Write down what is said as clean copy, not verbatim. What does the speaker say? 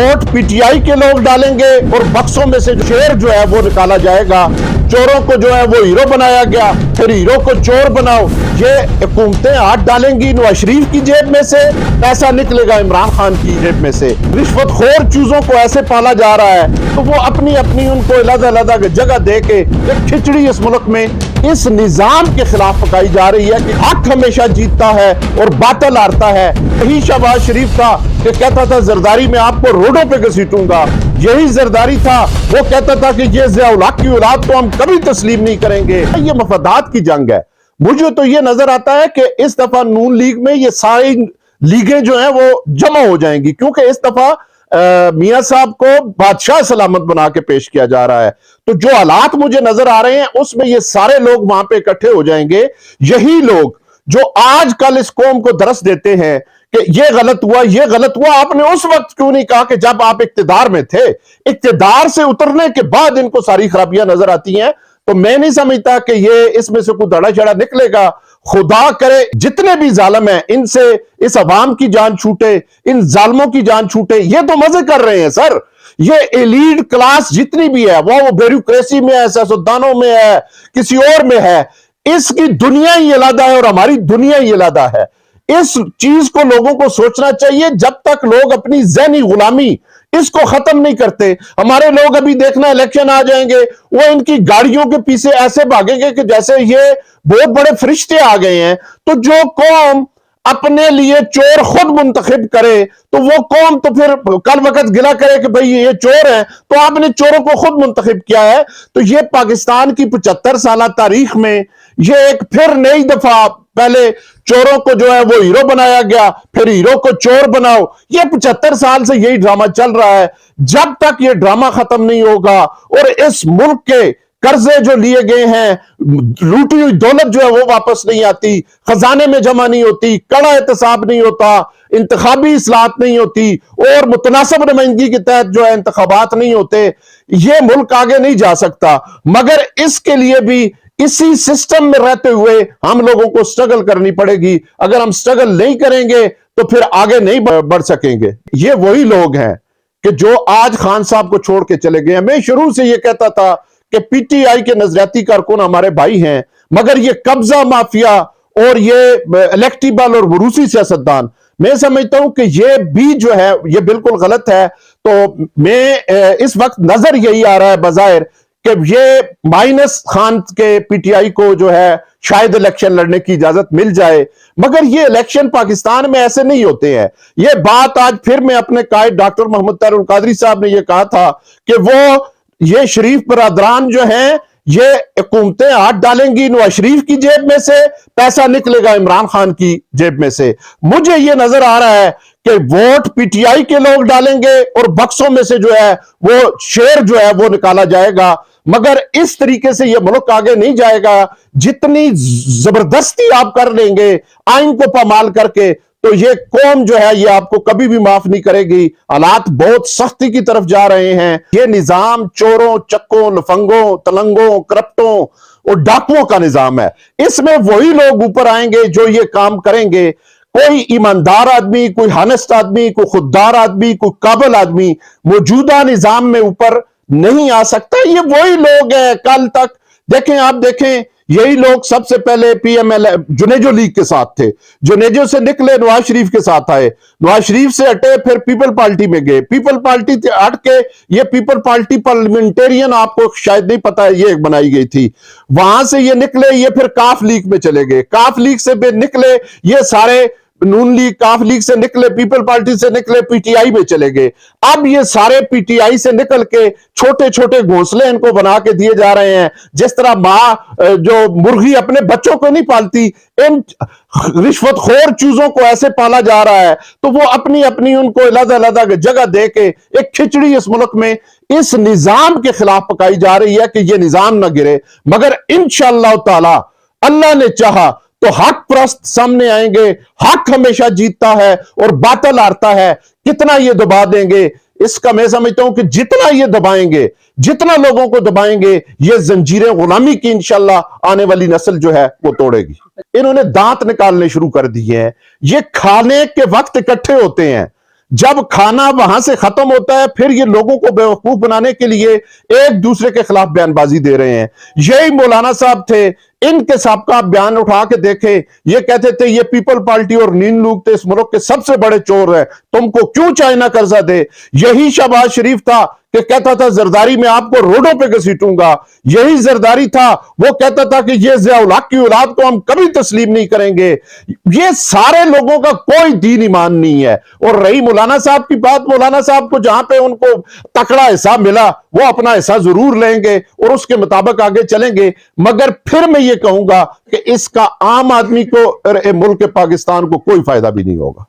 Vote PTI के लोग डालेंगे और बक्सों में से शेर जो है वो निकाला जाएगा। चोरों को जो है वो हीरो बनाया गया, फिर हीरो को चोर बनाओ। ये हुकूमतें हाथ डालेंगी नवाज शरीफ की जेब में से, पैसा निकलेगा इमरान खान की जेब में से। रिश्वतखोर चूजों को ऐसे पाला जा रहा है तो वो अपनी अपनी उनको अलग-अलग जगह दे के एक खिचड़ी इस मुल्क में इस निजाम के खिलाफ पकाई जा रही है कि हक हमेशा जीतता है और बातिल हारता है। यही शहबाज शरीफ था कि कहता था जरदारी में आपको रोडों पे घसीटूंगा, यही जरदारी था वो कहता था कि ये ज़िया-उल हक की औलाद को हम कभी तस्लीम नहीं करेंगे। ये मफादात की जंग है। मुझे तो ये नजर आता है कि इस दफा नून लीग में ये सारी लीगें जो हैं वो जमा हो जाएंगी, क्योंकि इस दफा मियां साहब को बादशाह सलामत बना के पेश किया जा रहा है। तो जो हालात मुझे नजर आ रहे हैं उसमें ये सारे लोग वहां पे इकट्ठे हो जाएंगे। यही लोग जो आज कल इस कौम को दरस देते हैं कि ये गलत हुआ, ये गलत हुआ, आपने उस वक्त क्यों नहीं कहा कि जब आप इक्तिदार में थे? इक्तिदार से उतरने के बाद इनको सारी खराबियां नजर आती हैं। तो मैं नहीं समझता कि ये इसमें से कोई दड़ा चढ़ा निकलेगा। खुदा करे जितने भी जालिम हैं इनसे इस अवाम की जान छूटे, इन जालिमों की जान छूटे। ये तो मजे कर रहे हैं सर। ये एलीट क्लास जितनी भी है वो ब्यूरोक्रेसी में है, सियासतदानों में है, किसी और में है। इसकी दुनिया ही अलग है और हमारी दुनिया ही अलग है। इस चीज को लोगों को सोचना चाहिए। जब तक लोग अपनी ज़हनी गुलामी इसको खत्म नहीं करते, हमारे लोग अभी देखना इलेक्शन आ जाएंगे, वो इनकी गाड़ियों के पीछे ऐसे भागेंगे कि जैसे ये बहुत बड़े फरिश्ते आ गए हैं। तो जो कौम अपने लिए चोर खुद मुंतखब करे तो वो कौम तो फिर कल वक्त गिला करे कि भाई ये चोर है, तो आपने चोरों को खुद मुंतखब किया है। तो ये पाकिस्तान की 75 साल तारीख में ये एक फिर नई दफा, पहले चोरों को जो है वो हीरो बनाया गया, फिर हीरो को चोर बनाओ। ये 75 साल से यही ड्रामा चल रहा है। जब तक ये ड्रामा खत्म नहीं होगा और इस मुल्क के कर्जे जो लिए गए हैं, लूटी हुई दौलत जो है वो वापस नहीं आती, खजाने में जमा नहीं होती, कड़ा एहतसाब नहीं होता, इंतखाबी इस्लाहत नहीं होती और मुतनासिब नुमाइंदगी के तहत जो है इंतखाबात नहीं होते, ये मुल्क आगे नहीं जा सकता। मगर इसके लिए भी इसी सिस्टम में रहते हुए हम लोगों को स्ट्रगल करनी पड़ेगी। अगर हम स्ट्रगल नहीं करेंगे तो फिर आगे नहीं बढ़ सकेंगे। ये वही लोग हैं कि जो आज खान साहब को छोड़ के चले गए हैं। मैं शुरू से ये कहता था कि पीटीआई के नजरियाती कारकुन हमारे भाई हैं, मगर ये कब्जा माफिया और ये इलेक्टिबल और वरूसी सियासतदान, मैं समझता हूं कि ये भी जो है ये बिल्कुल गलत है। तो मैं इस वक्त नजर यही आ रहा है बाज़ाहिर कि ये माइनस खान के पीटीआई को जो है शायद इलेक्शन लड़ने की इजाजत मिल जाए, मगर ये इलेक्शन पाकिस्तान में ऐसे नहीं होते हैं। ये बात आज फिर मैं अपने कायद डॉक्टर मोहम्मद तारुल कादरी साहब ने ये कहा था कि वो ये शरीफ बरादरान जो हैं ये हुकूमतें हाथ डालेंगी नवाज शरीफ की जेब में से, पैसा निकलेगा इमरान खान की जेब में से। मुझे ये नजर आ रहा है कि वोट पीटीआई के लोग डालेंगे और बक्सों में से जो है वो शेर जो है वो निकाला जाएगा। मगर इस तरीके से ये मुल्क आगे नहीं जाएगा। जितनी जबरदस्ती आप कर लेंगे आइन को पामाल करके, तो ये कौम जो है ये आपको कभी भी माफ नहीं करेगी। हालात बहुत सख्ती की तरफ जा रहे हैं। ये निजाम चोरों, चक्कों, लफंगों, तलंगों, करप्टों और डाकुओं का निजाम है। इसमें वही लोग ऊपर आएंगे जो ये काम करेंगे। कोई ईमानदार आदमी, कोई हानेस्ट आदमी, कोई खुददार आदमी, कोई काबिल आदमी मौजूदा निजाम में ऊपर नहीं आ सकता। ये वही लोग हैं। कल तक देखें, आप देखें, यही लोग सबसे पहले पीएमएल जुनेजो लीग के साथ थे, जुनेजो से निकले नवाज शरीफ के साथ आए, नवाज शरीफ से हटे फिर पीपल पार्टी में गए, पीपल पार्टी से हट के ये पीपल पार्टी पार्लियामेंटेरियन, आपको शायद नहीं पता है, ये बनाई गई थी। वहां से ये निकले, ये फिर काफ लीग में चले गए, काफ लीग से फिर निकले ये सारे नून लीग, काफ लीग से निकले, पीपल पार्टी से निकले, पीटीआई में चले गए। अब ये सारे पीटीआई से निकल के छोटे छोटे घोंसले इनको बना के दिए जा रहे हैं। जिस तरह मां जो मुर्गी अपने बच्चों को नहीं पालती, इन रिश्वतखोर चूजों को ऐसे पाला जा रहा है। तो वो अपनी अपनी उनको अलग-अलग जगह दे के एक खिचड़ी इस मुल्क में इस निजाम के खिलाफ पकाई जा रही है कि ये निजाम ना गिरे। मगर इंशाअल्लाह ताला अल्लाह ने चाहा तो हक प्रस्त सामने आएंगे। हक हमेशा जीतता है और बातिल हारता है। कितना ये दबा देंगे, इसका मैं समझता हूं कि जितना ये दबाएंगे, जितना लोगों को दबाएंगे, ये जंजीरें गुलामी की इंशाल्लाह आने वाली नस्ल जो है वो तोड़ेगी। इन्होंने दांत निकालने शुरू कर दिए हैं। ये खाने के वक्त इकट्ठे होते हैं, जब खाना वहां से खत्म होता है फिर ये लोगों को बेवकूफ बनाने के लिए एक दूसरे के खिलाफ बयानबाजी दे रहे हैं। यही मौलाना साहब थे, इनके सबका बयान उठा के देखे, ये कहते थे ये पीपल पार्टी और नीन लोग थे इस मुल्क के सबसे बड़े चोर हैं, तुमको क्यों चाइना कर्जा दे। यही शहबाज शरीफ था कि कहता था जरदारी में आपको रोडों पे घसीटूंगा। यही जरदारी था, वो कहता था कि ये ज़िया-उल हक की औलाद को हम कभी तस्लीम नहीं करेंगे। ये सारे लोगों का कोई दीन ईमान नहीं है। और रही मौलाना साहब की बात, मौलाना साहब को जहां पे उनको तकड़ा हिस्सा मिला वो अपना हिस्सा जरूर लेंगे और उसके मुताबिक आगे चलेंगे। मगर फिर मैं ये कहूंगा कि इसका आम आदमी को और मुल्क पाकिस्तान को कोई फायदा भी नहीं होगा।